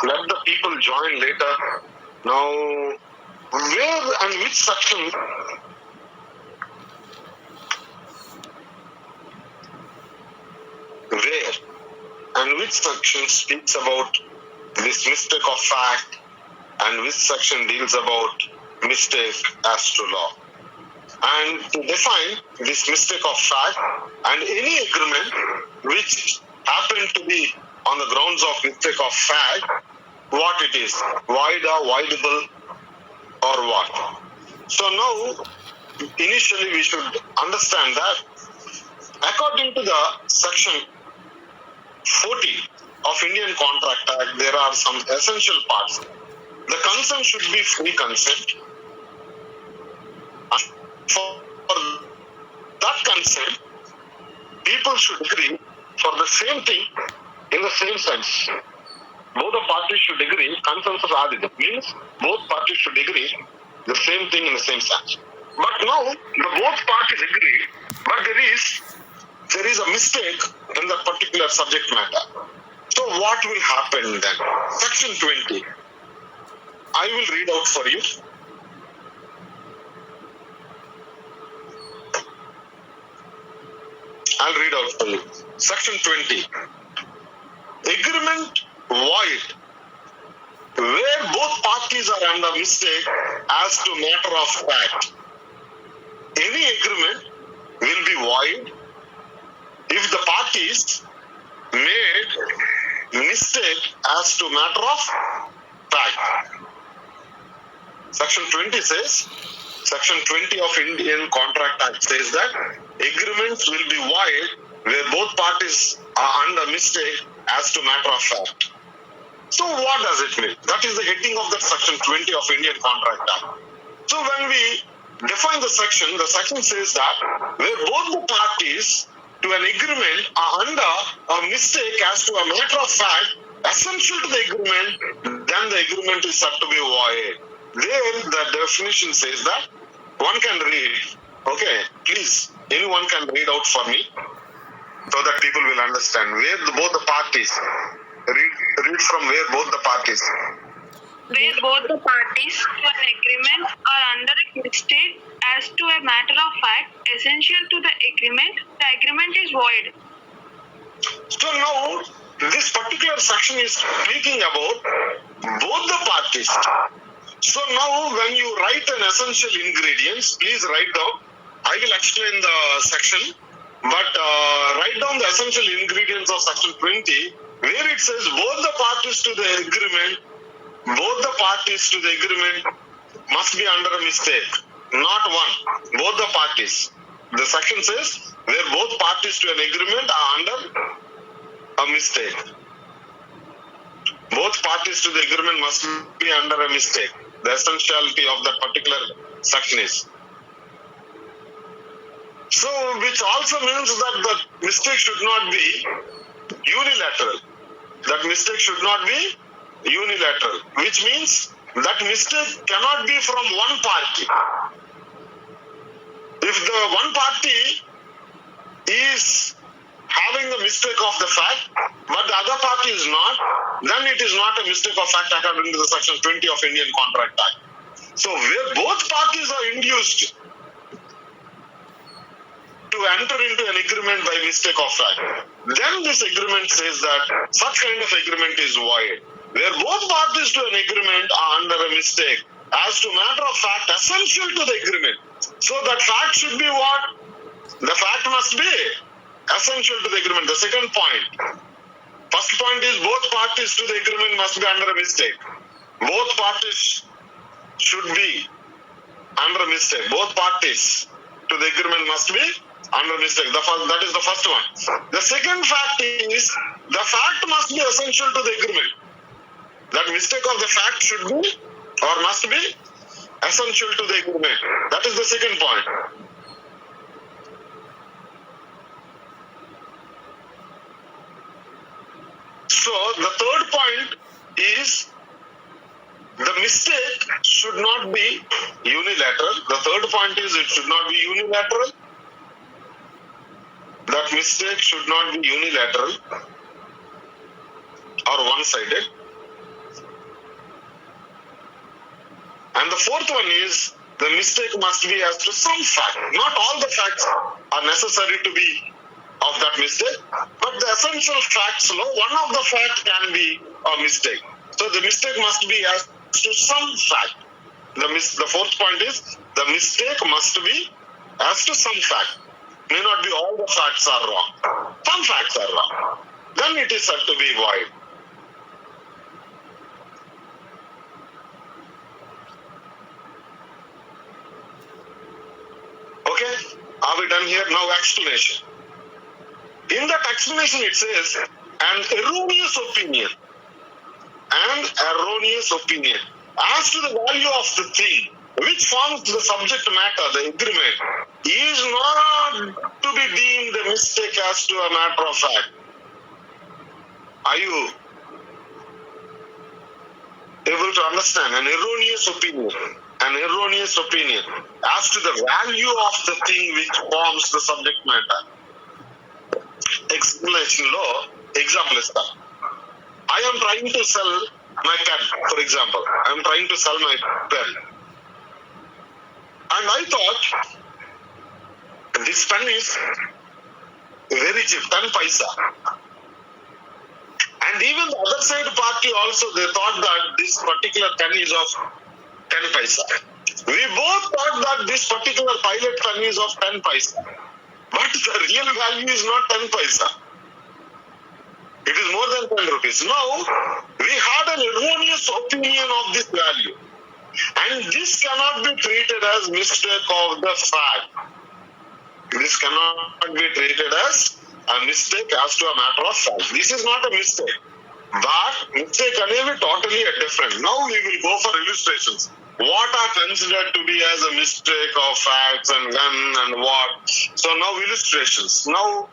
let the people join later. Now, where and which section? Where and which section speaks about this mistake of fact, and which section deals about mistake as to law? And to define this mistake of fact and any agreement which happened to be on the grounds of mistake of fact, what it is, void or voidable or what. So now, initially we should understand that according to the section 40 of Indian Contract Act, there are some essential parts. The consent should be free consent. And for that consent, people should agree for the same thing in the same sense. Both the parties should agree, consensus adhidam means both parties should agree the same thing in the same sense. But now, the both parties agree, but there is a mistake in that particular subject matter. So what will happen then? Section 20. I will read out for you. I'll read out for you. Section 20. Agreement void where both parties are under mistake as to matter of fact. Any agreement will be void if the parties made mistake as to matter of fact. Section 20 says, Section 20 of Indian Contract Act says that agreements will be void where both parties are under mistake as to matter of fact. So what does it mean? That is the heading of the Section 20 of Indian Contract Act. So when we define the section says that where both the parties to an agreement are under a mistake as to a matter of fact essential to the agreement, then the agreement is said to be void. There the definition says that one can read. Okay, please, anyone can read out for me so that people will understand where both the parties. Read from where both the parties. Where both the parties to an agreement are under a mistake as to a matter of fact essential to the agreement is void. So now, this particular section is speaking about both the parties. So now, when you write an essential ingredients, please write down. I will explain the section, but write down the essential ingredients of section 20, where it says both the parties to the agreement must be under a mistake, not one. Both the parties. The section says where both parties to an agreement are under a mistake. Both parties to the agreement must be under a mistake. The essentiality of that particular section is. So, which also means that the mistake should not be unilateral. That mistake should not be unilateral, which means that mistake cannot be from one party. If the one party is having the mistake of the fact, but the other party is not, then it is not a mistake of fact according to the section 20 of Indian Contract Act. So where both parties are induced to enter into an agreement by mistake of fact, then this agreement says that such kind of agreement is void. Where both parties to an agreement are under a mistake as to matter of fact essential to the agreement. So that fact should be what? The fact must be essential to the agreement. The second point. First point is both parties to the agreement must be under a mistake. Both parties should be under a mistake. Both parties to the agreement must be under mistake. That is the first one. The second fact is the fact must be essential to the agreement. That mistake of the fact should be or must be essential to the agreement. That is the second point. So the third point is the mistake should not be unilateral. The third point is it should not be unilateral. That mistake should not be unilateral or one-sided. And the fourth one is the mistake must be as to some fact. Not all the facts are necessary to be of that mistake, but the essential facts, one of the fact can be a mistake. So the mistake must be as to some fact. The fourth point is the mistake must be as to some fact. May not be all the facts are wrong. Some facts are wrong. Then it is said to be void. Okay, are we done here? Now explanation. In that explanation it says an erroneous opinion as to the value of the thing which forms the subject matter, the agreement, is not to be deemed a mistake as to a matter of fact. Are you able to understand? An erroneous opinion as to the value of the thing which forms the subject matter. Explanation lo example ista. I am trying to sell my pen, for example. I am trying to sell my pen. And I thought this pen is very cheap, 10 paisa. And even the other side party also, they thought that this particular pen is of 10 paisa. We both thought that this particular pilot pen is of 10 paisa. But the real value is not 10 paisa. It is more than 10 rupees. Now, we had an erroneous opinion of this value. And this cannot be treated as mistake of the fact. This cannot be treated as a mistake as to a matter of fact. This is not a mistake. But mistake can be totally different. Now we will go for illustrations. What are considered to be as a mistake of facts and when and what. So now illustrations. Now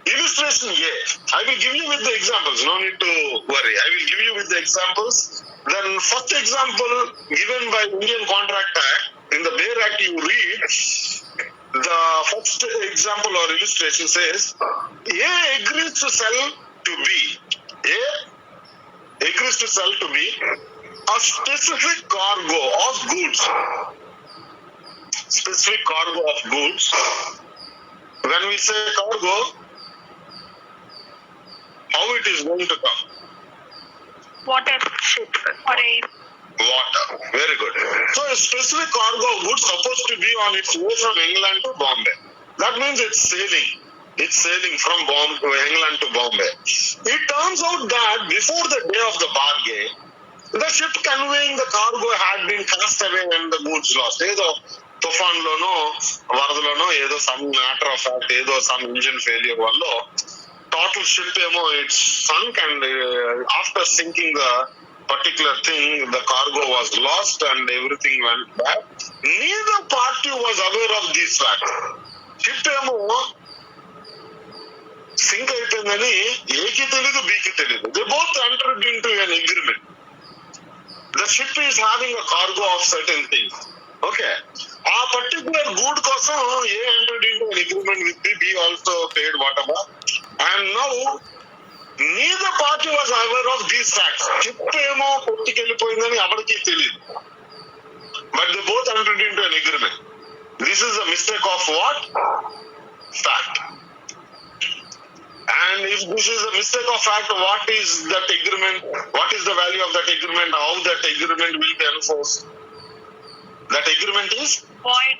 illustration A. I will give you with the examples. No need to worry. I will give you with the examples. Then first example given by Indian Contract Act. In the Bare Act you read, the first example or illustration says, A agrees to sell to B. A agrees to sell to B a specific cargo of goods. Specific cargo of goods. When we say cargo, how it is going to come? Water, ship, or air. Water. Very good. So a specific cargo of goods supposed to be on its way from England to Bombay. That means it's sailing. It's sailing from England to Bombay. It turns out that before the day of the bargain, the ship conveying the cargo had been cast away and the goods lost. Either Tufan lono, Varadalono, either some matter of fact, either some engine failure vallo, total ship it's sunk, and after sinking the particular thing, the cargo was lost and everything went back. Neither party was aware of these facts. Ship sink అయిపోయిందని ఏకి తెలీదు బీకి తెలీదు. They both entered into an agreement. The ship is having a cargo of certain things. Okay. A particular good కోసం A entered into an agreement with B, B also paid whatever. And now neither party was aware of these facts. Ship ఏమో కొట్టుకెళ్ళిపోయిందని ఎవరికి తెలియదు. But they both entered into an agreement. This is a mistake of what? Fact. And if this is a mistake of fact, what is that agreement? What is the value of that agreement? How that agreement will be enforced? That agreement is Void.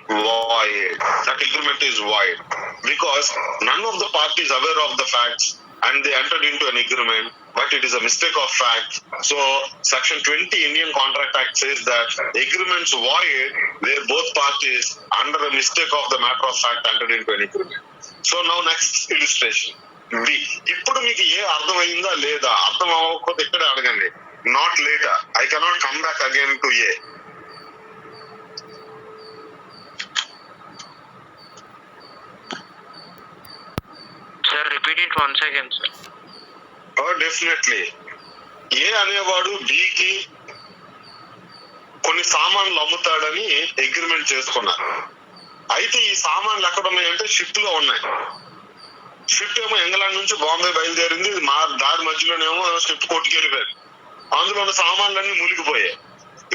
void. That agreement is void because none of the parties aware of the facts and they entered into an agreement, but it is a mistake of fact. So Section 20 Indian Contract Act says that agreements void where both parties under a mistake of the matter of fact entered into an agreement. So now next illustration. B. ఇప్పుడు మీకు ఏ అర్థమైందా లేదా? అర్థం అవ్వకపోతే ఇక్కడ అడగండి. Not later. I cannot come back again to A. Sir, repeat it once again, sir. Oh, definitely. A అనేవాడు Bకి కొన్ని సామాన్లు అమ్ముతాడని అగ్రిమెంట్ చేసుకున్నారు. అయితే ఈ సామాన్లు ఎక్కడ ఉన్నాయంటే షిప్ లో ఉన్నాయి. షిప్ ఏమో ఇంగ్లాండ్ నుంచి బాంబే బయలుదేరింది. దారి మధ్యలోనేమో షిప్ కొట్టుకెళ్ళిపోయారు. అందులో ఉన్న సామాన్లన్నీ మునిగిపోయాయి.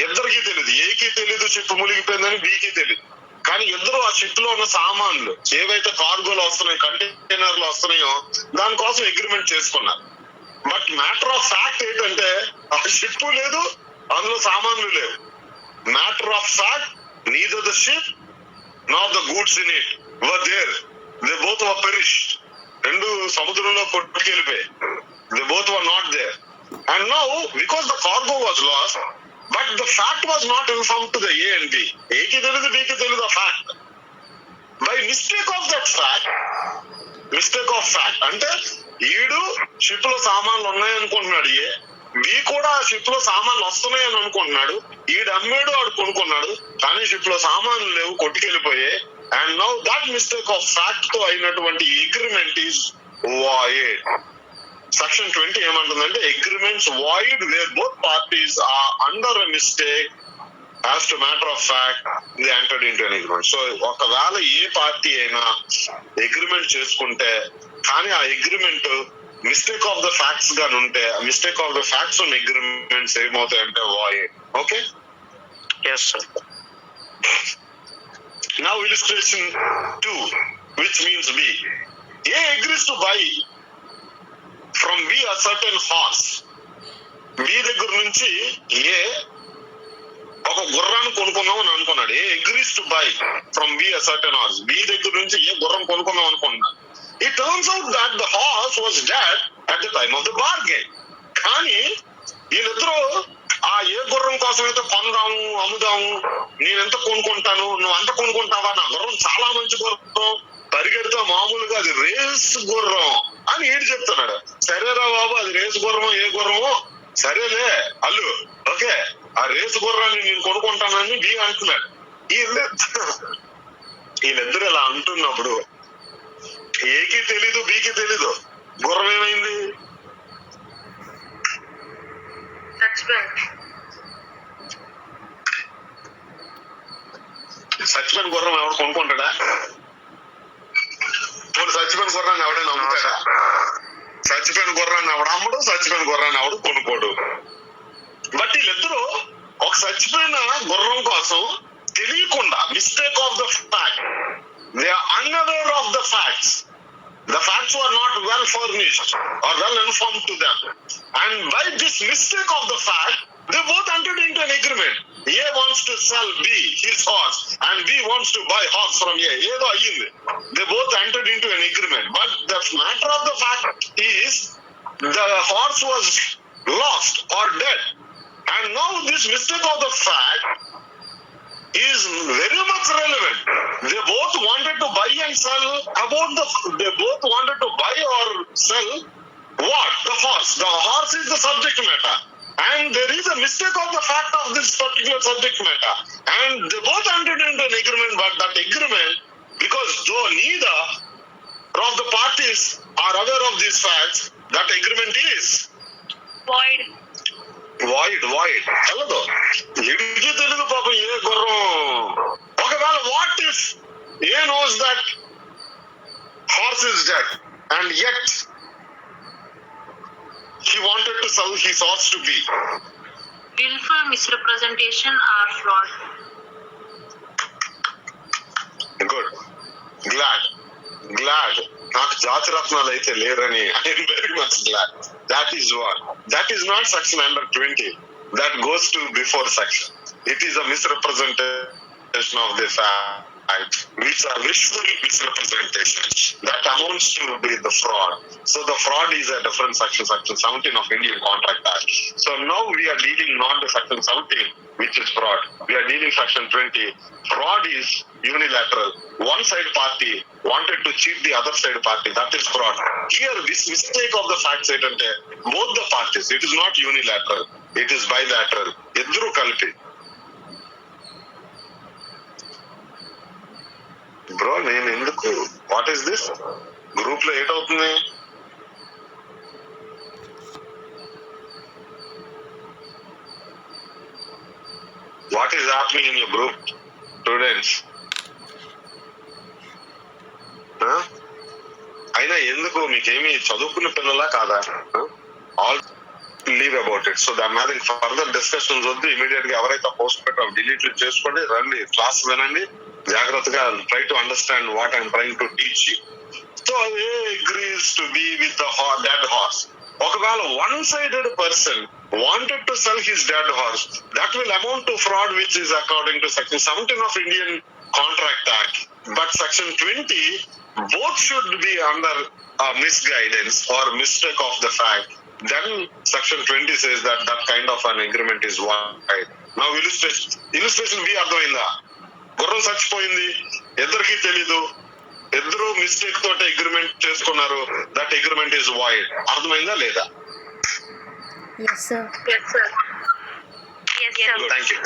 ఇద్దరికి తెలియదు, ఏకి తెలియదు షిప్ మునిగిపోయిందని, బికి తెలియదు. కానీ ఇద్దరు ఆ షిప్ లో ఉన్న సామాన్లు ఏవైతే కార్గోలు వస్తున్నాయి, కంటైనర్లు వస్తున్నాయో దానికోసం అగ్రిమెంట్ చేసుకున్నారు. బట్ మ్యాటర్ ఆఫ్ ఫ్యాక్ట్ ఏంటంటే ఆ షిప్ లేదు, అందులో సామాన్లు లేవు. Matter of fact, neither the ship not the goods in it were there, they both were perished. రెండు సముద్రంలో కొట్టుకెళ్ళిపోయాయి. They both were not there. And now because the cargo was lost, but the fact was not inform to the A and B. ఏకి తెలియదు, బికి తెలియదు ఆ ఫ్యాక్ట్. By mistake of that fact, mistake of fact అంటే ఈడు ship లో సామాన్లు ఉన్నాయనుకుంటున్నాడు ఏ, బి కూడా ఆ షిప్ లో సామాన్లు వస్తున్నాయని అనుకుంటున్నాడు. ఈడు అమ్మాడు, ఆడు కొనుక్కున్నాడు, కానీ షిప్ లో సామాన్లు లేవు, కొట్టుకెళ్ళిపోయాయి. And now that mistake of fact తో అయినటువంటి అగ్రిమెంట్ ఈజ్ వాయిడ్. సెక్షన్ 20 ఏమంటుందంటే agreements void where both parties are under a mistake as to matter of fact they entered into an agreement. So ఒకవేళ ఏ party అయినా agreement చేసుకుంటే కానీ ఆ agreement mistake of the facts గాని ఉంటే, mistake of the facts ఉన్న agreements ఏమవుతాయంటే void. Okay, Yes, sir. Now illustration 2 which means B. A agrees to buy from B a certain horse. B దగ్గర నుంచి ఏ ఒక గుర్రాన్ని కొనుక్కుందాం అని అనుకున్నాడు. A agrees to buy from B a certain horse. B దగ్గర నుంచి ఏ గుర్రం కొనుక్కుందాం అనుకున్నాడు. It turns out that the horse was dead at the time of the bargain. కానీ వీళ్ళిద్దరూ ఆ ఏ గుర్రం కోసం అయితే కొందాము, అమ్ముదాము, నేనెంత కొనుక్కుంటాను, నువ్వు అంత కొనుక్కుంటావా, నా గుర్రం చాలా మంచి గుర్రం, పరిగెడితే మామూలుగా అది రేస్ గుర్రం అని ఏడు చెప్తున్నాడు. సరేరా బాబు, అది రేసు గుర్రమో ఏ గుర్రమో సరేలే అల్లు, ఓకే ఆ రేసు గుర్రాన్ని నేను కొనుక్కుంటానని బి అంటున్నాడు. వీళ్ళిద్దరు ఇలా అంటున్నప్పుడు ఏకి తెలీదు, బికి తెలీదు, గుర్రం ఏమైంది? చచ్చిపోయిన గుర్రం ఎవడు కొనుక్కుంటాడా? చచ్చిపోయిన గుర్రాన్ని ఎవడైనా అమ్ముతాడా? చచ్చిపోయిన గుర్రాన్ని ఎవడు అమ్మడు, చచ్చిపోయిన గుర్రాన్ని ఎవడు కొనుక్కోడు. బట్ వీళ్ళిద్దరూ ఒక చచ్చిపోయిన గుర్రం కోసం తెలియకుండా, mistake of the fact, they are unaware of the facts. The facts were not well furnished or well informed to them, and by this mistake of the fact, they both entered into an agreement. A wants to sell B his horse, and B wants to buy horse from A. Edo ayyindi. They both entered into an agreement, but the matter of the fact is the horse was lost or dead, and now this mistake of the fact is very much relevant. They both wanted to buy and sell they both wanted to buy or sell what? The horse. The horse is the subject matter. And there is a mistake of the fact of this particular subject matter. And they both entered into an agreement, but that agreement, because though neither of the parties are aware of these facts, that agreement is void. Void తెలదు, ఎడికి తెలీదు పాపం A గుర్రం. ఒకవేళ what if A knows that horse is dead and yet he wanted to sell his horse to be. Willful misrepresentation or fraud. Good. Glad. నాకు జాతి రత్నాలు అయితే లేరని I'm very much glad. That is what. That is not section under 20. That goes to before section. It is a misrepresentation of the fact, which are wishful misrepresentations. That amounts to be the fraud. So the fraud is a different section, section 17 of Indian Contract Act. So now we are dealing not the section 17, which is fraud. We are dealing section 20. Fraud is unilateral. One side party wanted to cheat the other side party. That is fraud. Here, this mistake of the facts ఏంటంటే both the parties. It is not unilateral. It is bilateral. ఇద్దరు కలిపి. Bro నేను ఎందుకు, what is this? Group లో ఏటవుతుంది? What is happening in your group students? అయినా ఎందుకు, మీకేమి చదువుకున్న పిల్లలా కాదా? All leave about it. So దాని మీద ఫర్దర్ డిస్కషన్స్ వద్దు. ఇమీడియట్ గా ఎవరైతే పోస్ట్ పెట్టారో డిలీట్ చేసుకోండి, రండి క్లాస్ వినండి జాగ్రత్తగా. Try to understand what I'm trying to teach you. So A agrees to be with the dead horse. ఒకవేళ one sided person wanted to sell his dead horse, that will amount to fraud, which is according to section 17 of Indian Contract Act. But section 20, both should be under misguidance or mistake of the fact. Then section 20 says that that kind of an agreement is void. Now illustration B అర్థమైందా? గుర్రం చచ్చిపోయింది, ఇద్దరికి తెలీదు, ఇద్దరు mistake తోటి agreement చేసుకున్నారు, that agreement is void. అర్థమైందా లేదా? Yes, sir. Yes, sir. Yes, sir. Thank you.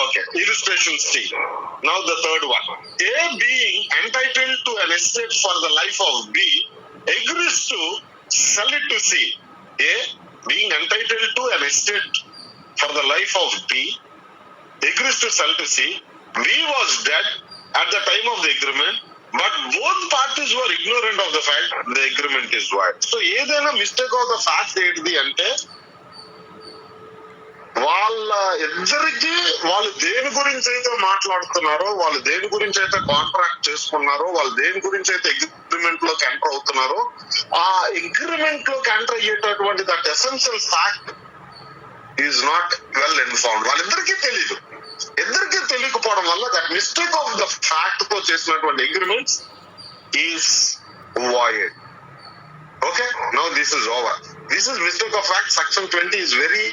Okay. Illustration C. Now the third one. A being entitled to an estate for the life of B agrees to sell it to C. A being entitled to an estate for the life of B agrees to sell to C. B was dead at the time of the agreement, but both parties were ignorant of the fact the agreement is void. So ఏదైనా mistake of the fact ఏంటిది అంటే, వాళ్ళ ఇద్దరికి వాళ్ళు దేని గురించి అయితే మాట్లాడుతున్నారో, వాళ్ళు దేని గురించి అయితే కాంట్రాక్ట్ చేసుకున్నారో, వాళ్ళు దేని గురించి అయితే అగ్రిమెంట్ లోకి ఎంటర్ అవుతున్నారో, ఆ అగ్రిమెంట్ లోకి ఎంటర్ అయ్యేటటువంటి that essential fact is not well informed. వాళ్ళిద్దరికీ తెలీదు. ఇద్దరికి తెలియకపోవడం వల్ల that mistake of the fact తో చేసినటువంటి agreements is void. Okay, now this is over. This is mistake of fact. Section 20 is very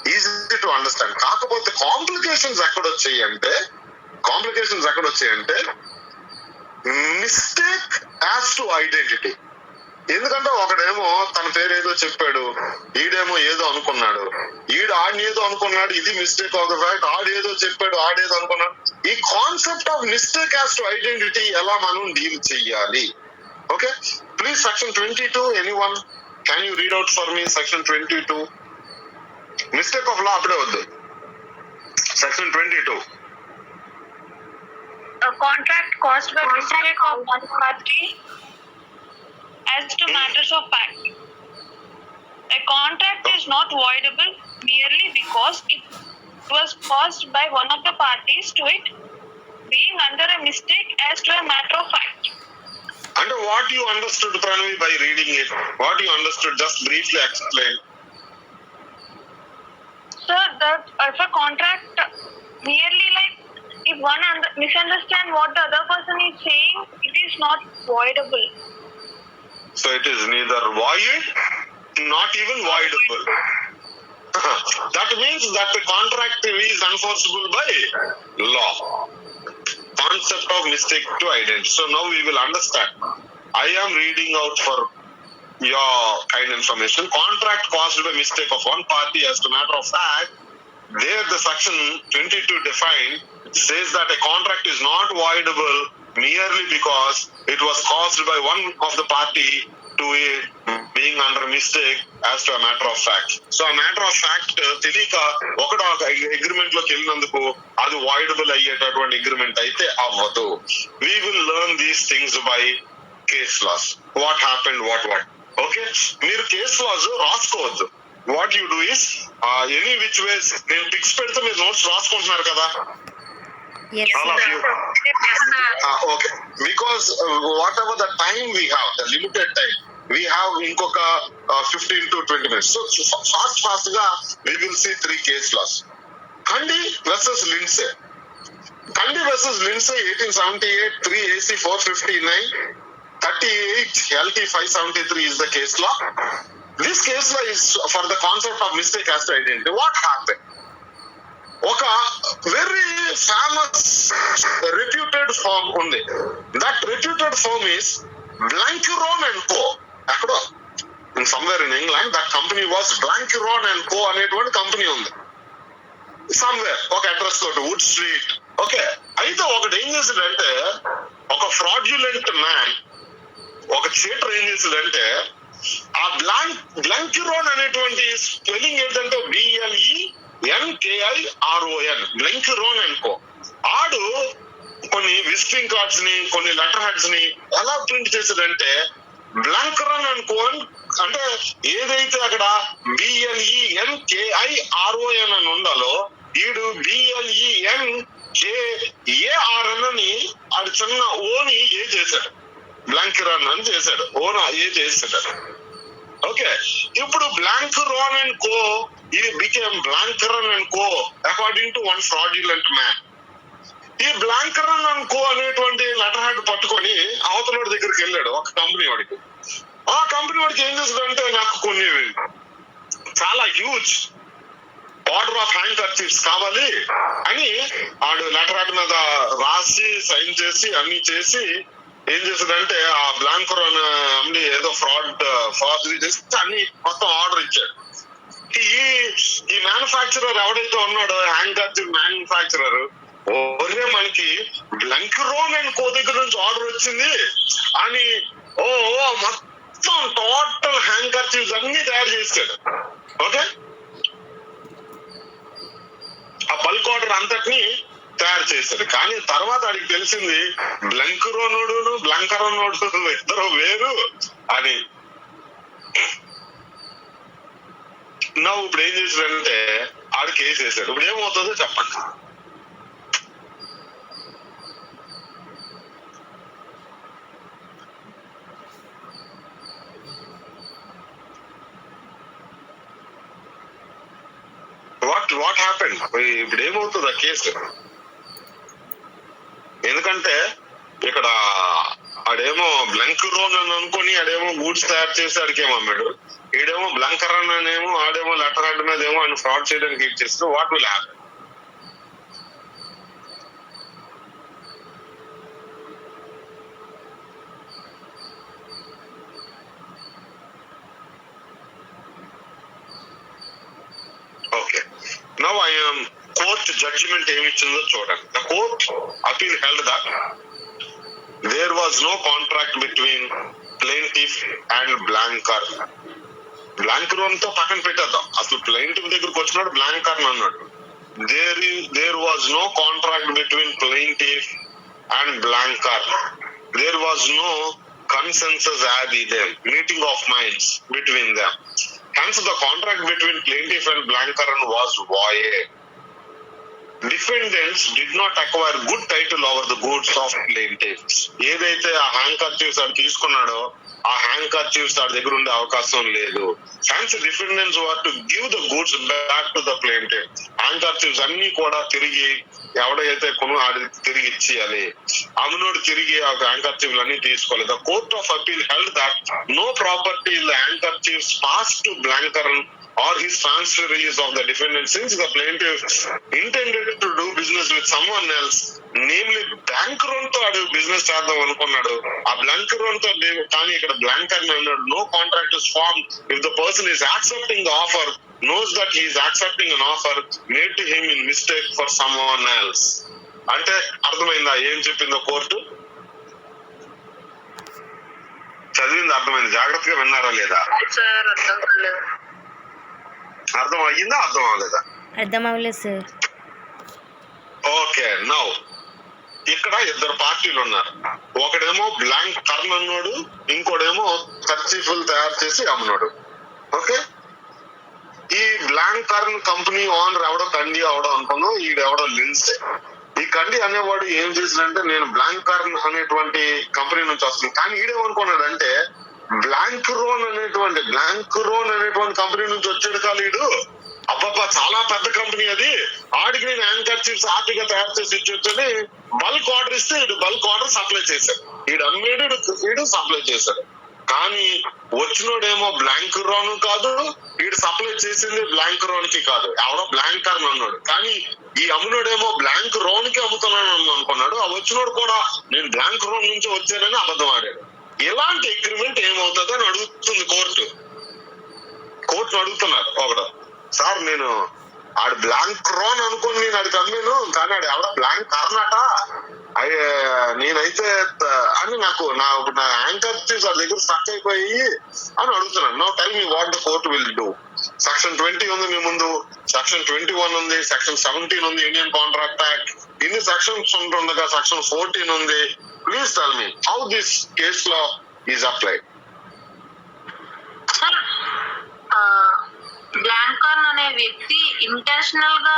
easy to understand. కాకపోతే complications ఎక్కడొచ్చాయంటే mistake as to identity. ఎందుకంటే ఒకడేమో తన పేరు ఏదో చెప్పాడు, ఈడేమో ఏదో అనుకున్నాడు, ఆడిని ఏదో అనుకున్నాడు, ఇది మిస్టేక్ ఆఫ్ ద ఫ్యాక్ట్. ఆడేదో చెప్పాడు, ఆడేదో అనుకున్నాడు. ఈ concept of mistake as to identity ఎలా మనం డీల్ చెయ్యాలి? Okay, please section 22, anyone can you read out for me section 22? Mistake of law అప్పుడే వద్దు. Section 22. A contract caused by mistake of one party as to matters of fact. A contract is not voidable merely because it was caused by one of the parties to it being under a mistake as to a matter of fact. And what you understood, Pranavi, by reading it? What you understood? Just briefly explain. Sir, that if a contract merely like if one misunderstand what the other person is saying, it is not voidable. So it is neither void, not even voidable. That means that the contract is enforceable by law. Concept of mistake to identity. So now we will understand. I am reading out for your kind information. Contract caused by mistake of one party as a matter of fact. There the section 22 defined says that a contract is not voidable merely because it was caused by one of the party to it being under mistake as to a matter of fact. So a matter of fact తెలియక ఒకడు agreement లోకి వెళ్ళినందుకు అది voidable అయ్యేటటువంటి agreement అయితే అవ్వదు. We will learn these things by case laws. What happened, what. Okay, మీరు case laws రాసుకోవద్దు. What you do is any which ways నేను పిక్స్ పెడితే మీరు నోట్స్ రాసుకుంటున్నారు కదా? Yes, All of sir. you. Okay, because whatever the time we have, the limited time we have, ఇంకొక 15 to 20 minutes. So fast గా we will see 3 case laws. Kandi versus Lindsay. Kandi versus Lindsay 1878, 3 AC 459, 38 LT 573 is the case law. This case law is for the concept of mistake as to identity. What happened? ఒక very famous reputed firm ఉంది. That reputed firm is Blenkarn and co. ఎక్కడో somewhere in England that company was Blenkarn and co అనేటువంటి company ఉంది somewhere, ఒక address తోటి would street. Okay, అయితే ఒకటి ఏం చేసాడంటే, ఒక ఫ్రాడ్యులెంట్ మ్యాన్, ఒక చీటర్ ఏం చేసాడంటే, ఆ బ్లాంక్యూరోన్ అనేటువంటి స్పెల్లింగ్ ఏంటంటే BLENKIRON, బ్లాంక్యూరోన్ అండ్ కో. ఆడు కొన్ని విజిటింగ్ కార్డ్స్ ని, కొన్ని లెటర్ హెడ్స్ ని ఎలా ప్రింట్ చేసాడంటే, బ్లాంకరన్ అండ్ కోన్ అంటే ఏదైతే అక్కడ BLENKIRON అని ఉండాలో ఈడు BLENKARN అని ఆడు చిన్న ఓని ఏ చేశాడు, బ్లాంకరన్ అని చేశాడు, ఓనా ఏ చేశాడు. ఓకే, ఇప్పుడు బ్లాంకరాన్ అండ్ కో ఇది became Blenkarn and co according to one fraudulent man. ఈ బ్లాంకరన్ అండ్ కో అనేటువంటి లెటర్ హెడ్ పట్టుకొని అవతలోడి దగ్గరికి వెళ్ళాడు ఒక కంపెనీ వాడికి. ఆ కంపెనీ వాడికి ఏం చేశాడంటే నాకు కొన్ని చాలా huge order of hand kerchiefs కావాలి అని ఆడు లెటర్ హెడ్ మీద రాసి సైన్ చేసి అన్ని చేసి ఏం చేశాడంటే ఆ బ్లాంకరాన్ అన్ని ఏదో ఫార్జరీ చేసి అన్ని మొత్తం ఆర్డర్ ఇచ్చాడు. ఈ మ్యానుఫ్యాక్చరర్ ఎవడైతే ఉన్నాడో హ్యాండ్ కర్చీఫ్ మ్యానుఫ్యాక్చరర్, ఒరే మనకి బ్లాంకరాన్ అండ్ కో దగ్గర నుంచి ఆర్డర్ వచ్చింది అని మొత్తం టోటల్ హ్యాండ్ కర్చీఫ్స్ అన్ని తయారు చేశాడు. ఓకే, ఆ బల్క్ ఆర్డర్ అంతటిని తయారు చేశాడు. కానీ తర్వాత అడిగి తెలిసింది బ్లాంకరాన్ ఇద్దరు వేరు అని. నువ్వు ఇప్పుడు ఏం చేశాడంటే ఆడు కేసు వేసాడు. ఇప్పుడు ఏమవుతుందో చెప్పండి. What happened? ఇప్పుడు ఏమవుతుంది ఆ కేసు? ఎందుకంటే ఇక్కడ ఆడేమో బ్లాంకరాన్ అని అనుకుని ఆడేమో గూడ్స్ తయారు చేసి ఆడికేమో అమ్మాడు, ఈడేమో బ్లాంకరాన్ అనేమో ఆడేమో లెటర్ హెడ్ మీద ఏమో ఆయన ఫ్రాడ్ చేయడానికి ఇచ్చేస్తే what will happen? Okay, now I am court judgment ఏమి ఇచ్చిందో చూడండి. The court appeal held that there was no contract between plaintiff and Blenkarn తో పక్కన పెట్టేద్దాం. అసలు ప్లెయింటిఫ్ దగ్గరకు వచ్చినాడు బ్లాంకరాన్ అన్నాడు. There was no contract between plaintiff and Blenkarn. There was no consensus ad idem, meeting of minds between them. Hence the contract between plaintiff and Blankaran was void. Defendants did not acquire good title over the goods of plaintiffs. ఏదైతే ఆ hand kerchiefs ఆడు తీసుకున్నాడో ఆ hand kerchiefs ఆడి దగ్గర ఉండే అవకాశం లేదు. Hence defendants were to give the goods back to the plaintiff. Hand kerchiefs అన్ని కూడా తిరిగి ఎవడైతే ఆడి తిరిగి ఇచ్చేయాలి. అమ్మునోడు తిరిగి ఆ హ్యాండ్ కర్చీఫ్లు అన్ని తీసుకోవాలి. The court of appeal held that no property in the hand kerchiefs passed to Blankaran or his transferees of the defendant, since the plaintiff intended to do business with someone else, namely Blankaran తో ఆడు business చేద్దాం అనుకున్నాడు. ఆ Blankaran తో కానీ ఇక్కడ Blankaran అన్నాడు no contract is formed if the person is accepting the offer knows that he is accepting an offer made to him in mistake for someone else. అంటే అర్థమైందా ఏం చెప్పిందో కోర్టు? చదివింది అర్థమైంది? జాగ్రత్తగా విన్నారా లేదా? అర్థం అయ్యిందా? అర్థం అవ్వలేదా? అర్థం అవ్వలేదు సార్. ఓకే, నౌ ఇక్కడ ఇద్దరు పార్టీలు ఉన్నారు. ఒకడేమో బ్లాంకరాన్ అన్నాడు, ఇంకోడేమో కర్చీఫ్లు తయారు చేసి అమ్మున్నాడు. ఓకే, ఈ బ్లాంకరాన్ కంపెనీ ఓనర్ ఎవడో కండి అవడో అనుకున్నాం, ఈడెవడో లిన్సే. ఈ కండి అనేవాడు ఏం చేసిందంటే నేను బ్లాంకరాన్ అనేటువంటి కంపెనీ నుంచి వస్తుంది, కానీ ఈడేమనుకున్నాడంటే బ్లాంకరాన్ అనేటువంటి కంపెనీ నుంచి వచ్చాడు కాలీడు. అబ్బబ్బా చాలా పెద్ద కంపెనీ అది, ఆడికి నేను హ్యాండ్ కర్చీఫ్స్ ఆర్టిగా తయారు చేసి ఇచ్చొచ్చని బల్క్ ఆర్డర్ ఇస్తే వీడు బల్క్ ఆర్డర్ సప్లై చేశాడు. వీడు అమ్మేడు, వీడు సప్లై చేశాడు. కానీ వచ్చినోడేమో బ్లాంకరాన్ కాదు, వీడు సప్లై చేసింది బ్లాంకరాన్ కి కాదు, ఎవడో బ్లాంకరాన్ అన్నాడు. కానీ ఈ అమ్మునోడేమో బ్లాంకరాన్ కి అమ్ముతున్నాను అనుకున్నాడు. ఆ వచ్చినోడు కూడా నేను బ్లాంకరాన్ నుంచి వచ్చానని అబద్ధం ఆడాడు. ఇలాంటి అగ్రిమెంట్ ఏమవుతుంది అని అడుగుతుంది కోర్టు. అడుగుతున్నారు ఒకడు, సార్ నేను ఆడు బ్లాంకరాన్ అనుకుని నేను ఆడికి అమ్మాను, కానీ ఆడు ఎవడ బ్లాంకరాన్ అట నేనైతే అని నాకు నా యాంకర్ ఆ దగ్గర స్టక్ అయిపోయి అని అడుగుతున్నాను. Now tell me what the court will do. Section 20 ఉంది మీ ముందు, సెక్షన్ 21 ఉంది, సెక్షన్ 17 ఉంది ఇండియన్ కాంట్రాక్ట్ యాక్ట్. ఇన్ని సెక్షన్స్ ఉంటుండగా సెక్షన్ 14 ఉంది. Please tell me how this case law is applied. అనే వ్యక్తి ఇంటెన్షనల్ గా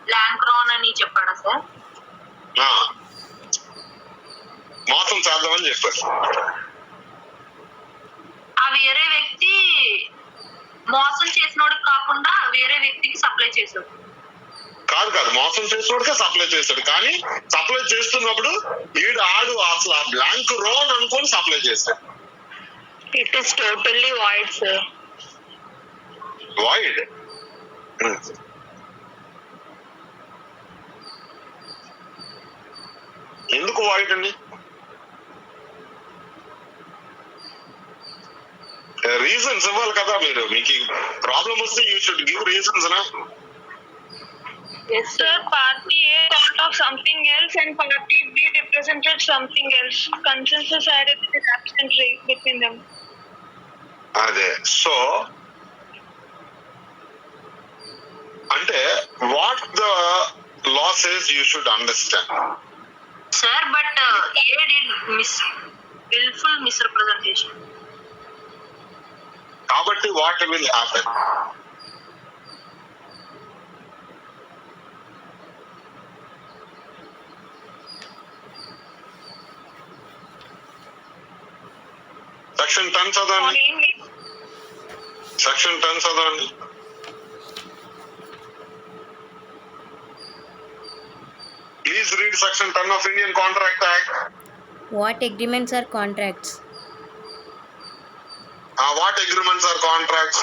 బ్లాంక్ రాన్ అని చెప్పాడా సార్? ఆ, మోసం చేద్దామని చెప్పారు. ఆ వేరే వ్యక్తి మోసం చేసినోడికి కాకుండా వేరే వ్యక్తికి సప్లై చేశాడు. కాదు మోసం చేసినోడికే సప్లై చేశాడు. కానీ సప్లై చేస్తున్నప్పుడు ఆడు అసలు ఆ బ్లాంక్ రోన్ అనుకొని సప్లై చేశాడు. It is totally wide sir. Void. ఎందుకు వాయిడ్ అండి? రీజన్స్ ఇవ్వాలి కదా మీరు. మీకు ప్రాబ్లం వస్తే యూ షుడ్ గివ్ రీజన్స్ నా. Yes, sir. Party A thought of something else and party B represented something else. Consensus added is absent between them. అదే. So అంటే what the law says you should understand. Sir but A did wilful misrepresentation. కాబట్టి what will happen? Section 10 చదవండి. Section 10 చదవండి. Please read section 10 of Indian Contract Act. What agreements are contracts? What agreements are contracts?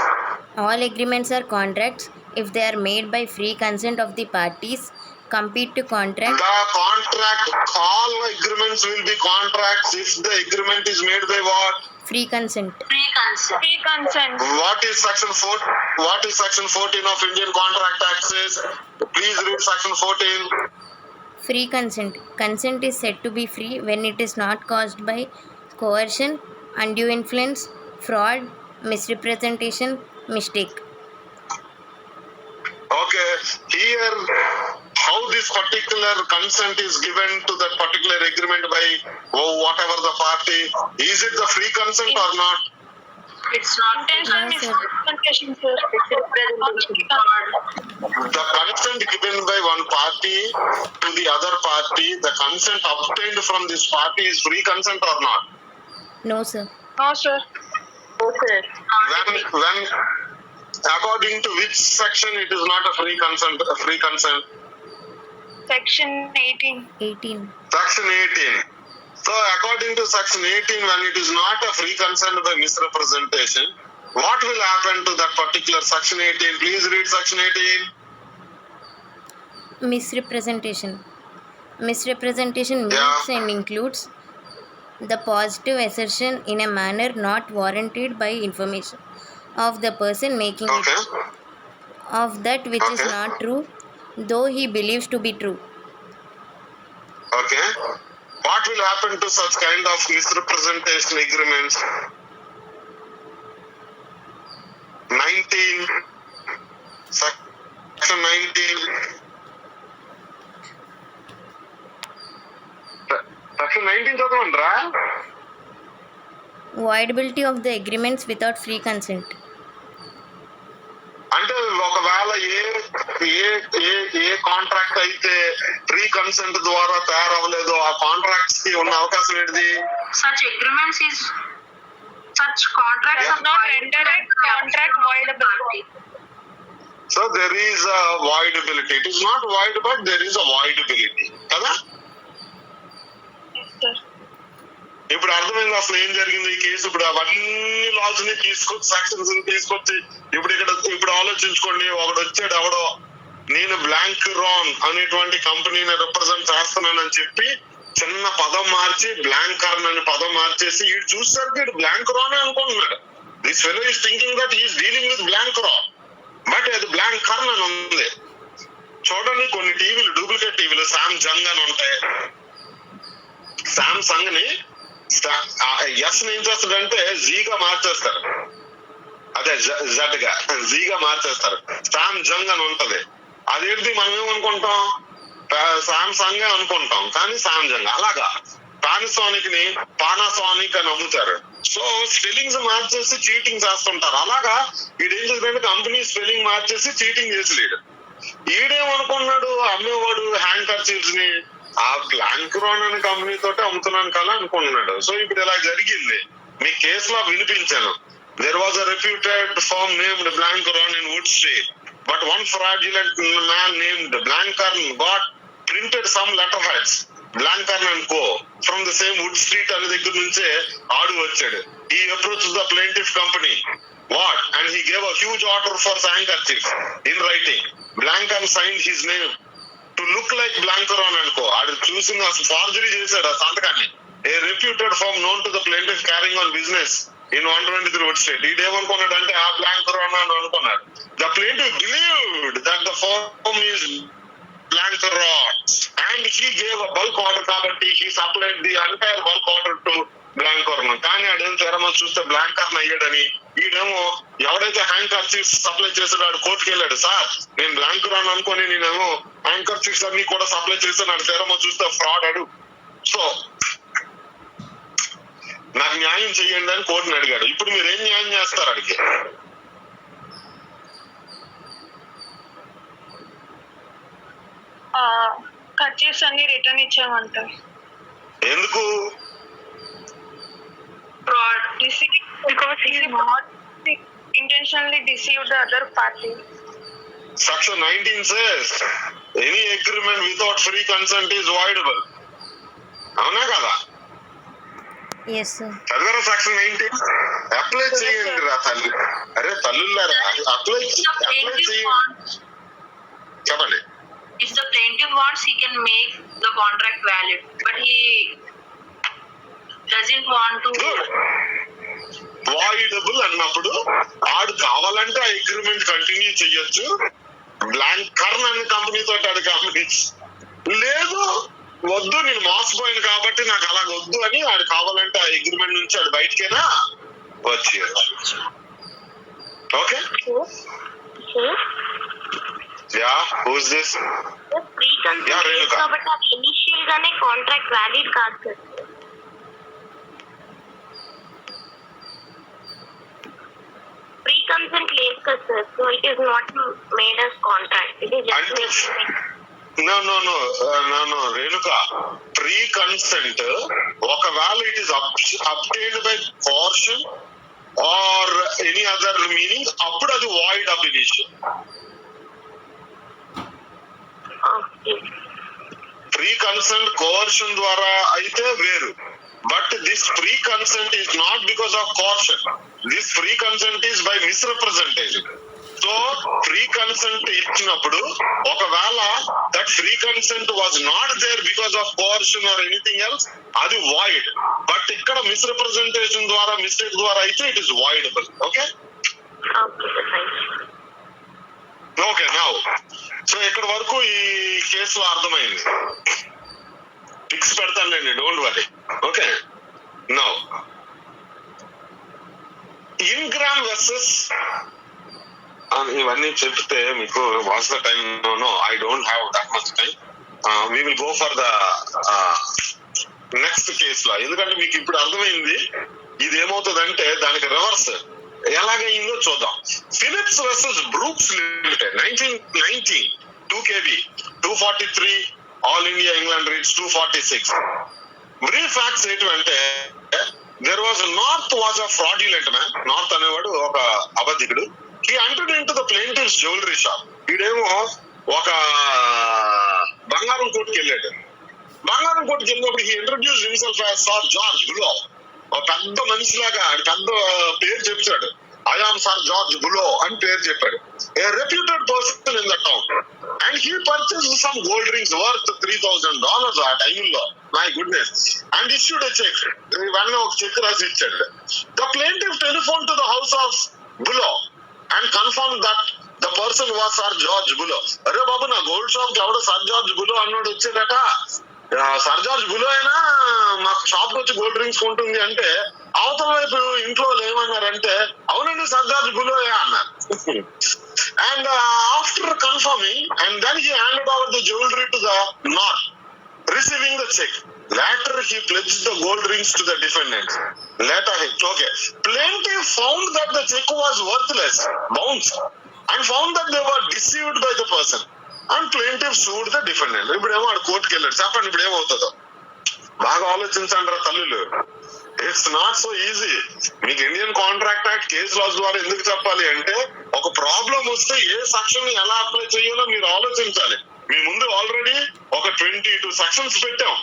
All agreements are contracts if they are made by free consent of the parties. Compete to contract. The contract, all agreements will be contracts if the agreement is made by what? Free consent. Free consent. Free consent. What is section 4? What is section 14 of Indian Contract Act says? Please read section 14. Free consent. Consent is said to be free when it is not caused by coercion, undue influence, fraud, misrepresentation, mistake. Okay, here how this particular consent is given to that particular agreement by whatever the party, is it the free consent or not? It's not Intentional No, sir. misrepresentation, sir. The consent given by one party to the other party, the consent obtained from this party is free consent or not? No, sir. No, sir. When according to which section it is not a free consent? A free consent. Section 18. 18. Section 18. So according to section 18, when it is not a free consent by misrepresentation, what will happen to that particular section 18? Please read section 18. Misrepresentation. Misrepresentation Yeah. means and includes the positive assertion in a manner not warranted by information of the person making Okay. it of that which is Okay. not true, though he believes to be true. Okay. What will happen to such kind of misrepresentation agreements? 19. Section 19. Section 19 చదవండి రా. Voidability of the agreements without free consent. అంటే ఒకవేళ ఏ contract అయితే free consent ద్వారా తయారవ్వలేదో ఆ contracts కి ఉన్న అవకాశం ఏంటిది? such agreements is such contracts Yeah. are Not void rendered a contract voidable. So there is a voidability. It is not void, but there is a voidability. కదా? Yes, sir. ఇప్పుడు అర్థమైంది అసలు ఏం జరిగింది ఈ కేసు. ఇప్పుడు అవన్నీ లాస్ ని తీసుకొచ్చి సెక్షన్స్ తీసుకొచ్చి ఇప్పుడు ఆలోచించుకోండి. ఒకడు వచ్చాడు ఎవడో, నేను బ్లాంక్ రాన్ అనేటువంటి కంపెనీని రిప్రజెంట్ చేస్తున్నానని చెప్పి చిన్న పదం మార్చి బ్లాంక్ కర్న్ అనే పదం మార్చేసి వీడు చూసేసరికి వీడు బ్లాంక్ రాన్ అనుకుంటున్నాడు. This fellow is thinking that he's dealing with blank ran, but అది బ్లాంక్ కర్న్ అని ఉంది. చూడండి కొన్ని టీవీలు, డూప్లికేట్ టీవీలు సామ్సంగ్ అని ఉంటాయి. సామ్సంగ్ ని ఎస్ ఏం చేస్తాడంటే జీగా మార్చేస్తారు. అదే జడ్ గా జీగా మార్చేస్తారు. సామ్సంగ్ అని ఉంటది. అదేంటి మనం ఏమనుకుంటాం? సామ్సంగ్ అనుకుంటాం, కానీ సామ్సంగ్ అలాగా పానాసోనిక్ ని పానాసోనిక్ అని అమ్ముతారు. సో స్పెల్లింగ్స్ మార్చేసి చీటింగ్ చేస్తుంటారు. అలాగా ఈడేం చేశాడంటే కంపెనీ స్పెల్లింగ్ మార్చేసి చీటింగ్ చేసి ఈడేమనుకున్నాడు, అమ్మేవాడు హ్యాండ్ కర్చీఫ్స్ ని ఆ బ్లాంక్రాన్ అనే కంపెనీ తోటి అమ్ముతున్నాను కదా అనుకున్నాడు. సో ఇప్పుడు ఇలా జరిగింది. మీ కేసులో వినిపించాను. There was a reputed firm named Blancaron in Wood Street, but one fraudulent man named Blancarn got printed some letterheads, Blancarn and Co. from the same Wood Street అనే దగ్గర నుంచే ఆడు వచ్చాడు. He approached the plaintiff company. What? And he gave a huge order for handkerchief in writing. Blancarn signed his name to look like Blancaron and Co. ఆడు చూసి forgery చేశాడు ఆ సంతకాన్ని. A reputed firm known to the plaintiff carrying on business in 123 Wood Street. ఈడేమనుకున్నాడు అంటే ఆ Blancaron అని అనుకున్నాడు. The plaintiff believed that the firm is Blancaron and he gave a bulk order కాబట్టి he supplied the entire bulk order to Blancaron. కానీ ఆడేం తెరమో చూస్తే Blancaron అయ్యాడని, ఈడేమో ఎవడైతే హ్యాండ్ కర్చీఫ్స్ సప్లై చేశాడో ఆడు కోర్టుకి వెళ్ళాడు. సార్ నేను Blancaron అనుకుని నేనేమో హ్యాండ్ కర్చీఫ్స్ అన్ని కూడా సప్లై చేశాను, ఆడు తెరమో చూస్తే ఫ్రాడ్ అడు. సో నాకు న్యాయం చెయ్యండి అని కోర్టుని అడిగాడు. ఇప్పుడు మీరు ఏం న్యాయం చేస్తారు అడిగి? కర్చీఫ్స్ అన్ని రిటర్న్ ఇచ్చామంటారు. ఎందుకు? fraud. Because he is not intentionally deceived the other party. Section 19 says any agreement without free consent is voidable. అవునా కదా? Yes sir. చదివారా సెక్షన్ 19? అప్లై చేయండి రా తల్లి. అరే తల్లులారా అప్లై చేయండి. చెప్పండి. If the plaintiff wants, he can make the contract valid, but he doesn't want to. Voidable అన్నప్పుడు ఆడు కావాలంటే ఆ అగ్రిమెంట్ కంటిన్యూ చెయ్యొచ్చు. బ్లాంకర్న్ అనే కంపెనీ తోటి ఆడు కంపెనీ లేదు, వద్దు నేను మోసపోయాను కాబట్టి నాకు అలాగ వద్దు అని ఆడు కావాలంటే ఆ అగ్రిమెంట్ నుంచి ఆడు బయటకైనా వచ్చేయచ్చు. Okay ya who's this? Free consent కాబట్టి అది ఇనిషియల్ గానే కాంట్రాక్ట్ వ్యాలిడ్ కాదు సార్. ప్రీ కన్సెంట్ లేదు కదా sir, so it is not made as contract. It is just no Renuka, free consent ఒకవేళ it is obtained by coercion or any other meaning అప్పుడు అది void అబ్ ఇనిషియల్. ప్రీ కన్సెంట్ కోర్షన్ ద్వారా అయితే వేరు. But this free consent is not because of coercion. This free consent is by misrepresentation. So free consent ఇచ్చినప్పుడు ఒకవేళ that free consent was not there because of coercion or anything else, అది void. But ఇక్కడ misrepresentation ద్వారా mistake ద్వారా అయితే it is voidable. Okay okay now so ఇక్కడ వరకు ఈ కేసులో అర్థమైంది. ఫిక్స్ పెడతానులేండి, don't worry. Okay now Ingram versus ఇవన్నీ చెప్తే మీకు what's the time? No I don't have that much time. We will go for the next case లో. ఎందుకంటే మీకు ఇప్పుడు అర్థమైంది ఇది ఏమవుతుందంటే దానికి రివర్స్ ఎలాగైందో చూద్దాం. Phillips versus Brooks limited 1990 2KB 243 all India England reads 246. Brief facts ఏంటంటే there was North was a fraudulent man. North అనేవాడు ఒక అబద్ధికుడు. He entered into the plaintiff's jewelry shop. వీడేమో ఒక బంగారం కోటికి వెళ్ళాడు. బంగారం కోటికి వెళ్ళినప్పుడు he introduced himself as Sir George Bulow. ఒక పెద్ద మనిషిలాగా పెద్ద పేరు చెప్పాడు. I am Sir George Bulow అని పేరు చెప్పాడు. A reputed person in the town. And he purchased some gold rings worth $3,000 ఆ టైంలో. My goodness. And issued a check. ఇవన్నీ ఒక చెక్ రాసి ఇచ్చాడు. The plaintiff telephoned to the house of Bulow and confirmed that the person was Sir George Bulow. అరే బాబు నా gold shop కి ఎవడో సర్ జార్జ్ బులో అన్నాడు వచ్చేదట. సర్ జార్జ్ బులో అయినా మాకు షాప్ వచ్చి గోల్డ్ రింగ్స్ కొంటుంది అంటే అవతల వైపు ఇంట్లో ఏమన్నారంటే అవునండి సర్ జార్జ్ బులోయే అన్నారు. And after confirming and then he handed over the jewellery to the north receiving the check. Later he pledged the gold rings to the defendant. Later, okay. Plaintiff found that the check was worthless, bounced, and found that they were deceived by the person. And plaintiff sued the defendant. ఇప్పుడేమో ఆడు కోర్టుకి వెళ్ళాడు. చెప్పండి ఇప్పుడు ఏమవుతుందో బాగా ఆలోచించండి రా తల్లులు. It's not so easy. మీకు Indian contract act case laws ద్వారా ఎందుకు చెప్పాలి అంటే, ఒక ప్రాబ్లం వస్తే ఏ సెక్షన్ ఎలా అప్లై చేయాలో మీరు ఆలోచించాలి. మీ ముందు ఆల్రెడీ ఒక 22 సెక్షన్స్ పెట్టాం.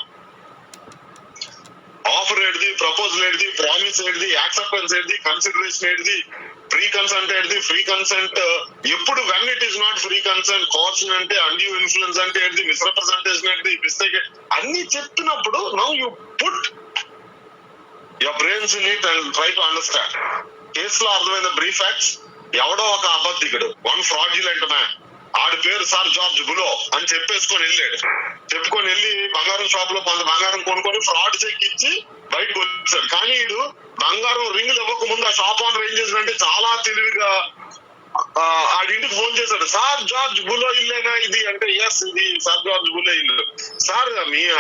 ఆఫర్ ఏడిది, ప్రపోజల్ ఏడిది, ప్రామిస్ ఏడిది, యాక్సెప్టెన్స్ ఏడిది, కన్సిడరేషన్ ఏడిది, ప్రీ కన్సెంట్ ఏడిది, ఫ్రీ కన్సెంట్ ఎప్పుడు when it is not free consent, coercion అంటే అన్డ్యూ ఇన్ఫ్లుయెన్స్ అంటే ఏడిది, మిస్రెప్రజెంటేషన్ ఏడిది, మిస్టేక్ అన్ని చెప్పినప్పుడు now you put your brains in it and try to understand. కేసులో అర్థమైన బ్రీఫ్ ఫ్యాక్ట్స్, ఎవడో ఒక అబద్ధికుడు, వన్ ఫ్రాడ్యులెంట్ మ్యాన్, ఆడి పేరు సార్ జార్జ్ బులో అని చెప్పుకొని వెళ్ళి బంగారం షాప్ లో కొంత బంగారం కొనుక్కొని ఫ్రాడ్ చెక్ ఇచ్చి బయటకు వచ్చాడు. కానీ వీడు బంగారం రింగులు ఇవ్వక ముందు ఆ షాప్ ఓనర్ ఏం చేశాడంటే చాలా తెలివిగా ఆడింటికి ఫోన్ చేశాడు. సార్ జార్జ్ బులో ఇల్లేనా ఇది అంటే, ఎస్ ఇది సార్ జార్జ్ బులో ఇల్లు. సార్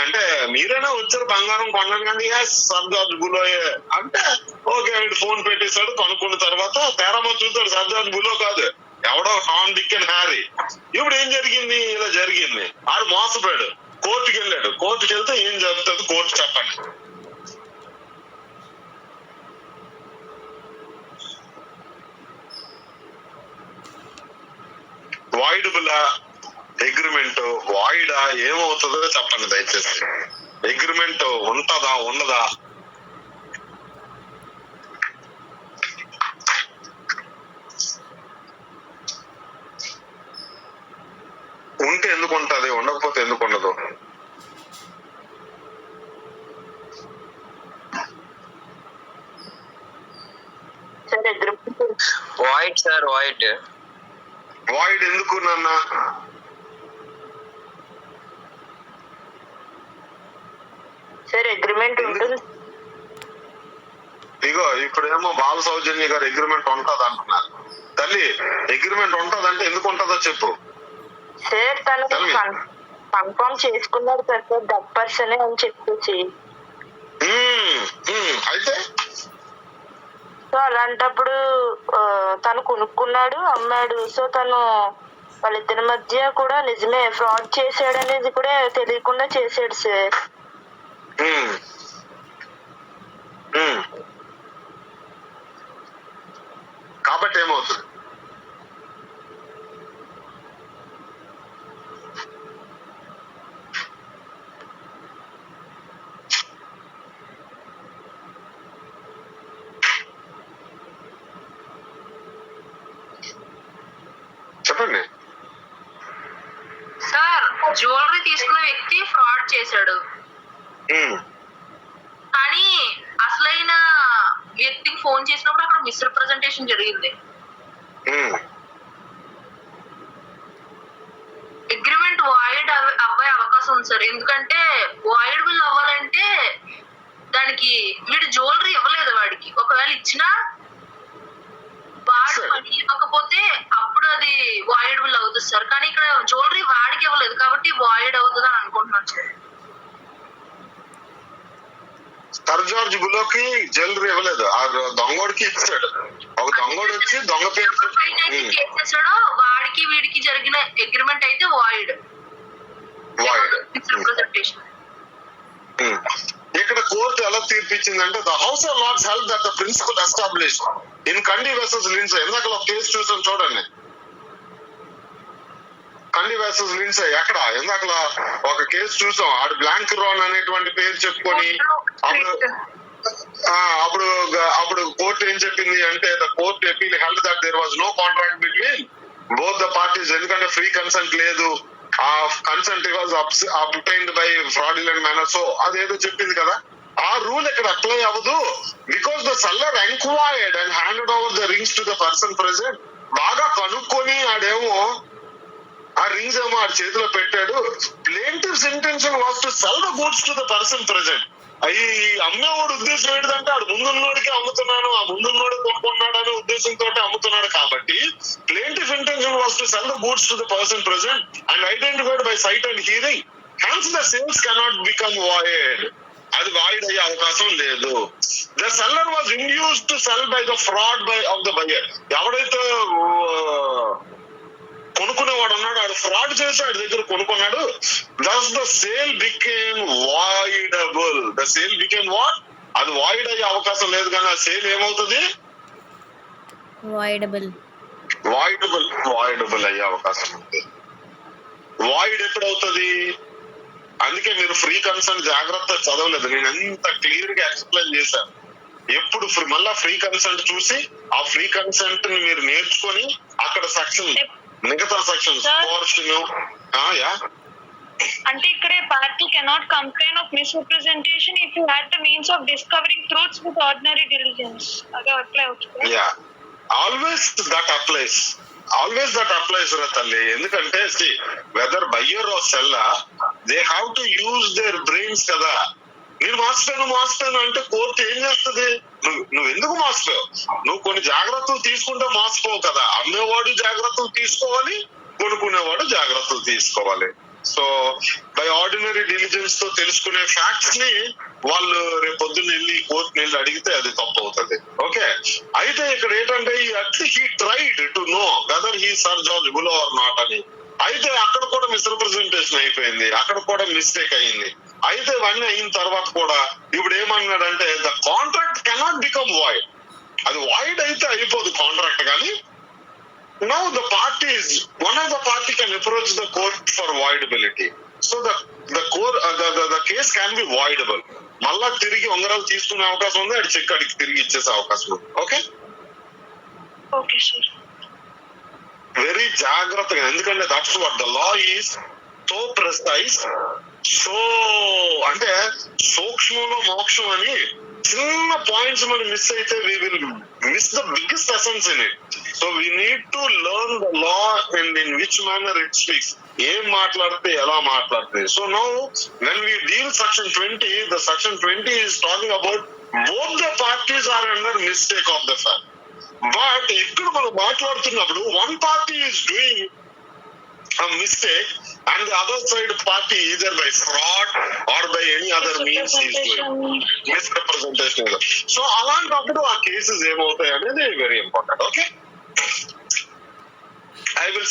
అంటే మీరైనా వచ్చారు బంగారం కొన్నాను కానీ, ఎస్ సార్ జార్జ్ బులోయే అంటే, ఓకే వీడు ఫోన్ పెట్టేశాడు. కనుక్కున్న తర్వాత తేరామో చూస్తాడు సార్ జార్జ్ బులో కాదు, ఎవడో టామ్ డిక్ అండ్ హ్యారీ. ఇప్పుడు ఏం జరిగింది, ఇలా జరిగింది. ఆడు మోసపోయాడు, కోర్టుకి వెళ్ళాడు. కోర్టుకి వెళ్తే ఏం జరుగుతుంది కోర్టు చెప్పండి. వాయిడబుల్ అగ్రిమెంట్, వాయిడా ఏమవుతుందో చెప్పండి దయచేసి. అగ్రిమెంట్ ఉంటదా ఉండదా? ఉంటే ఎందుకు ఉంటది, ఉండకపోతే ఎందుకు ఉండదు? వాయిడ్ సార్, వాయిడ్ ఎందుకు నాన్న? సార్ అగ్రిమెంట్ ఉంటుంది. ఇగో ఇప్పుడేమో బాల సౌజన్య గారు అగ్రిమెంట్ ఉంటది అంటున్నారు. తల్లి అగ్రిమెంట్ ఉంటదంటే ఎందుకు ఉంటదో చెప్పు. సార్ తను కన్ఫర్మ్ చేసుకున్నాడు సార్, దట్ పర్సన్ అని చెప్పేసి. అయితే సో అలాంటప్పుడు తను కొనుక్కున్నాడు, అమ్మాడు. సో తను వాళ్ళిద్దరి మధ్య కూడా నిజమే ఫ్రాడ్ చేశాడు అనేది కూడా తెలియకుండా చేశాడు సార్. కాబట్టి ఏమవుతుంది? చెప్పండి సార్. జ్యువెలరీ తీసుకున్న వ్యక్తి ఫ్రాడ్ చేశాడు, కానీ అసలైన వ్యక్తికి ఫోన్ చేసినప్పుడు అక్కడ మిస్రిప్రజెంటేషన్ జరిగింది. అగ్రిమెంట్ వాయిడ్ అవ్వే అవకాశం ఉంది సార్. ఎందుకంటే వాయిడ్ బిల్ అవ్వాలంటే దానికి వీడు జ్యువెలరీ ఇవ్వలేదు వాడికి. ఒకవేళ ఇచ్చినా వాడు మనీ ఇవ్వకపోతే అప్పుడు అది వాయిడ్ బిల్ అవుతుంది సార్. కానీ ఇక్కడ జ్యువెలరీ వాడికి ఇవ్వలేదు కాబట్టి వాయిడ్ అవుతుంది అని అనుకుంటున్నాను సార్. సర్ జార్జ్ బులోకి జ్యువెలరీ ఇవ్వలేదు, ఆ దొంగోడికి ఇచ్చాడు. ఒక దొంగోడు వచ్చి దొంగ పేరు చేసేసాడో వాడికి వీడికి జరిగిన అగ్రిమెంట్ అయితే వాయిడ్. ఇక్కడ కోర్టు ఎలా తీర్పిచ్చిందంటే, the House of Lords help that the principle establish in Cundy versus Lindsay. ఇందాక కేసు చూసాం చూడండి, కండి వర్సెస్ లిండ్సే. ఎక్కడ ఇందాక ఒక కేసు చూసాం, ఆడు బ్లాంక్ రోన్ అనేటువంటి పేరు చెప్పుకొని అప్పుడు కోర్టు ఏం చెప్పింది అంటే, the court appeal held that there was no contract between both the parties. ఎందుకంటే ఫ్రీ కన్సెంట్ లేదు, ఆ consent was obtained by fraudulent manner. So అదేదో చెప్పింది కదా, ఆ రూల్ ఇక్కడ అప్లై అవ్వదు. Because the seller enquired and handed over the rings to the person present. బాగా కనుక్కొని ఆడేమో ఆ రింగ్స్ ఏమో ఆడి చేతిలో పెట్టాడు. Plaintiff's intention was to sell the goods to the person present. అవి అమ్మేవాడు ఉద్దేశం ఏంటంటే ఆడు ముందున్నోడికి అమ్ముతున్నాను, ఆ ముందున్నోడు కొనుక్కున్నాడు అనే ఉద్దేశంతో అమ్ముతున్నాడు. కాబట్టి plaintiff intention was to sell the goods to the person present and identified by sight and hearing. hence the sales cannot become void. అది వాయిడ్ అయ్యే అవకాశం లేదు. The seller was induced to sell by the fraud by of the buyer. ఎవడైతే కొనుక్కునేవాడు ఉన్నాడు వాడు fraud చేసి వాడి దగ్గర కొనుక్కున్నాడు. Thus the sale became voidable. The sale became what? అది వాయిడ్ అయ్యే అవకాశం లేదు, కానీ ఆ సేల్ ఏమవుతుంది? వాయిడబుల్. వాయిడబుల్ అయ్యే అవకాశం ఉంది. వాయిడ్ ఎప్పుడు అవుతుంది? అందుకే మీరు ఫ్రీ కన్సెంట్ జాగ్రత్త చదవలేదు, నేను ఎంత క్లియర్ గా ఎక్స్ప్లెయిన్ చేశాను. ఎప్పుడు మళ్ళా ఫ్రీ కన్సెంట్ చూసి ఆ ఫ్రీ కన్సెంట్ ని మీరు నేర్చుకొని అక్కడ సెక్షన్ మిగతా సెక్షన్ పోర్షన్ అంటే ఇక్కడే party cannot complain of misrepresentation if you had the means of discovering truths with ordinary diligence. అదే అప్లై అవుతుంది. ఆల్వేస్ దట్ అప్లైస్ రా తల్లి. ఎందుకంటే whether buyer or seller they have to use their brains కదా. నేను మోసపోయాను అంటే కోర్టు ఏం చేస్తుంది? నువ్వు ఎందుకు మోసపోయావు? నువ్వు కొన్ని జాగ్రత్తలు తీసుకుంటే మోసపోవు కదా. అమ్మేవాడు జాగ్రత్తలు తీసుకోవాలి, కొనుక్కునేవాడు జాగ్రత్తలు తీసుకోవాలి. సో బై ఆర్డినరీ డిలిజెన్స్ తో తెలుసుకునే ఫ్యాక్ట్స్ ని వాళ్ళు రేపు పొద్దున్న వెళ్ళి కోర్టుని వెళ్ళి అడిగితే అది తప్పు అవుతుంది. ఓకే, అయితే ఇక్కడ ఏంటంటే he tried to know whether he saleable or not అని. అయితే అక్కడ కూడా మిస్రిప్రజెంటేషన్ అయిపోయింది, అక్కడ కూడా మిస్టేక్ అయింది. అయితే ఇవన్నీ అయిన తర్వాత కూడా ఇప్పుడు ఏమన్నాడంటే the contract cannot become void. అది వాయిడ్ అయితే అయిపోదు కాంట్రాక్ట్, కానీ now the parties, one of the party can approach the court for voidability. So the case can be voidable. మళ్ళా తిరిగి ఉంగరాలు తీసుకునే అవకాశం ఉంది, అది చెక్ అడిగి తిరిగి ఇచ్చేసే అవకాశం ఉంది. ఓకే సార్, వెరీ జాగ్రత్తగా, ఎందుకంటే that's what the law is so precise. So అంటే సూక్ష్మంలో మోక్షం అని చిన్న పాయింట్స్ మనం మిస్ అయితే we will miss the biggest essence in it. So we need to learn the law and in which manner it speaks. ఏం మాట్లాడితే ఎలా మాట్లాడితే. So now when we deal section 20, the section 20 is talking about both the parties are under mistake of the fact. But ఇక్కడ మనం మాట్లాడుతున్నప్పుడు one party is doing a mistake and the other side party either by fraud or by any other means is doing misrepresentation. So అలాంటప్పుడు ఆ cases ఏమవుతాయి అనేది very important. Okay, I will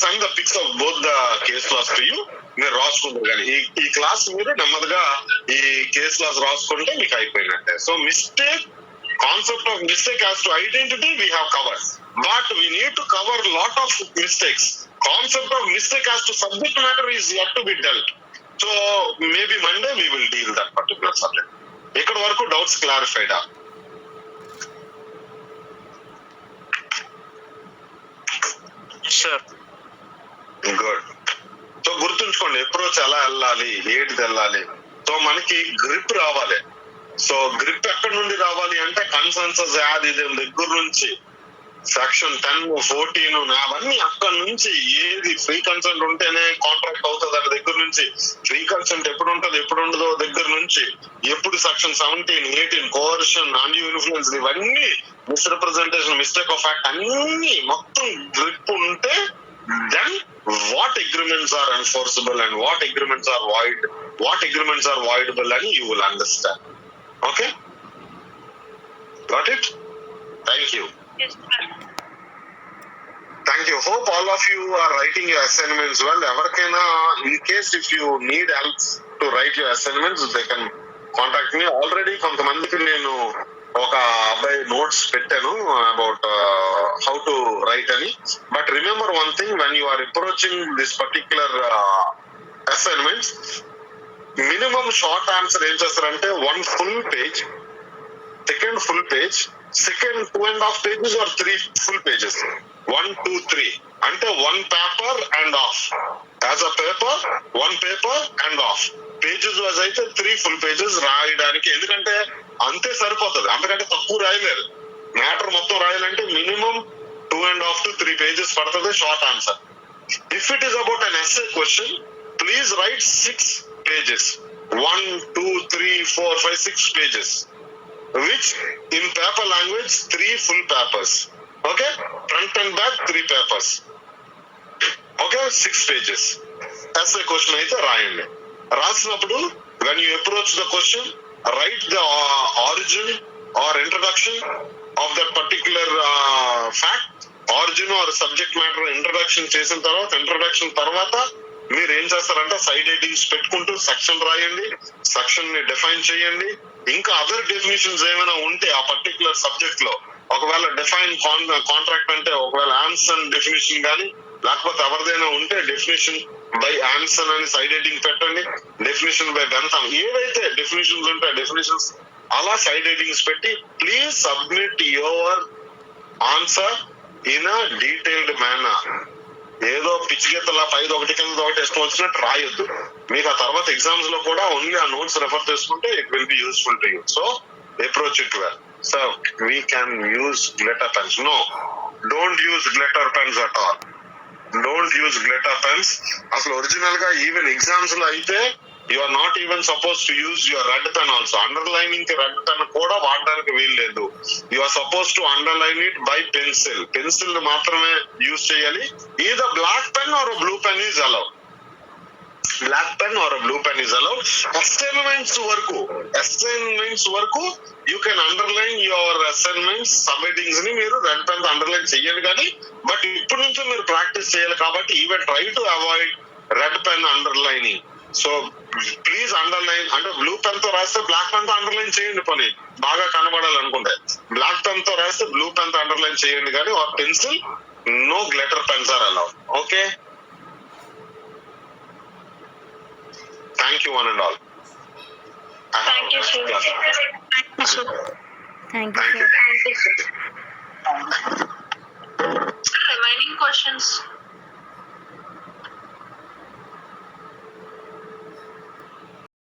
send the pics of both the case laws to you. మీరు రాసుకుంటారు, కానీ ఈ class మీరు నెమ్మదిగా ఈ కేస్ లాస్ రాసుకుంటే మీకు అయిపోయినట్టే. So mistake, concept of mistake as to identity we have covered, but we need to cover lot of mistakes. Concept of mistake as to subject matter is yet to be dealt. So maybe Monday we will deal that particular subject. ఇక్కడ వరకు doubts clarified? Sir good. So గుర్తుంచుకోండి approach ఎలా వెళ్ళాలి, ఏంటి వెళ్ళాలి. So మనకి grip రావాలి. So grip ఎక్కడి నుండి రావాలి అంటే కన్సెన్సస్ యాడ్ ఇది దగ్గర నుంచి సెక్షన్ 10, 14 అవన్నీ అక్కడ నుంచి ఏది ఫ్రీ కన్సెంట్ ఉంటేనే కాంట్రాక్ట్ అవుతుంది అనే దగ్గర నుంచి, ఫ్రీ కన్సెంట్ ఎప్పుడు ఉంటుంది ఎప్పుడు ఉండదో దగ్గర నుంచి, ఎప్పుడు సెక్షన్ 17, 18 కోర్షన్, అన్యూ ఇన్ఫ్లుయెన్స్, ఇవన్నీ మిస్రిప్రజెంటేషన్, మిస్టేక్ ఆఫ్ ఫ్యాక్ట్ అన్ని మొత్తం గ్రిప్ ఉంటే then what agreements are enforceable and what agreements are void, what agreements are voidable and you will understand. Okay, got it? Thank you. yes sir. Thank you. Hope all of you are writing your assignments well. Everkaina, in case if you need help to write your assignments, they can contact me. Already కొంతమందికి నేను ఒక అబ్బాయి notes పెట్టాను about how to write అని. But remember one thing, when you are approaching this particular assignments, minimum short answer ఏం చేస్తారంటే 1 full page, second full page, second 2.5 pages or 3 full pages, 1, 2, 3 అంటే 1 paper and off. As a paper, 1 paper and off. Pages wise అయితే 3 full pages రాయడానికి, ఎందుకంటే అంతే సరిపోతుంది, అంతకంటే తక్కువ రాయలేరు. మ్యాటర్ మొత్తం రాయాలంటే మినిమం 2.5 to 3 pages పడుతుంది short answer. If it is about an essay question, please right 6 pages, 1, 2, 3, 4, 5, 6 pages, which in paper language 3 full papers. Okay, front and back 3 papers. Okay, 6 pages. SA question అయితే రాయండి. రాసినప్పుడు when you approach the question, write the origin or introduction of that particular fact. Origin or subject matter introduction చేసిన తర్వాత, introduction తర్వాత మీరు ఏం చేస్తారంటే side headings పెట్టుకుంటూ సెక్షన్ రాయండి, సెక్షన్ ని డిఫైన్ చేయండి. ఇంకా అదర్ డెఫినేషన్స్ ఏమైనా ఉంటే ఆ పర్టికులర్ సబ్జెక్ట్ లో, ఒకవేళ డిఫైన్ కాంట్రాక్ట్ అంటే ఒకవేళ ఆన్సన్ డెఫినేషన్ కానీ లేకపోతే ఎవరిదైనా ఉంటే డెఫినేషన్ బై ఆన్సన్ అని సైడ్ హెడ్డింగ్ పెట్టండి, డెఫినేషన్ బై బెంథమ్, ఏవైతే డెఫినేషన్స్ ఉంటాయి డెఫినేషన్స్ అలా సైడ్ హెడ్డింగ్స్ పెట్టి please submit your answer in a detailed manner. ఏదో పిచ్చిగెత్తలా పైది ఒకటి కింద ఒకటి ఇష్టం వచ్చినట్టు రాయొద్దు. మీకు ఆ తర్వాత ఎగ్జామ్స్ లో కూడా ఓన్లీ ఆ నోట్స్ రెఫర్ చేసుకుంటే it will be useful to you. So approach it well. So we can use glitter pens. No, don't use glitter pens at all. Don't use glitter pens. అసలు original గా even exams లో అయితే you are not even suppose to use your red pen also. Underlining కి red pen కూడా వాడడానికి వీలు లేదు. You are suppose to underline it by pencil. Pencil మాత్రమే యూజ్ చేయాలి. Either black pen or blue pen is allowed. Black pen or blue pen is allowed. Assignments వరకు you can underline your assignments, sub headings ని మీరు red pen underline చేయాలి. కానీ but ఇప్పటి నుంచి మీరు ప్రాక్టీస్ చేయాలి కాబట్టి even try to avoid red pen underlining. So please underline అంటే బ్లూ పెన్ తో రాస్తే బ్లాక్ పెన్ తో అండర్లైన్ చేయండి. పని బాగా కనబడాలనుకుంటే బ్లాక్ పెన్ తో రాస్తే బ్లూ పెన్ తో అండర్లైన్ చేయండి. కానీ or pencil, no glitter pens are allowed. Okay, thank you one and all. Thank you, sir. Thank you, sir. Thank Thank you you. Sir. Remaining questions.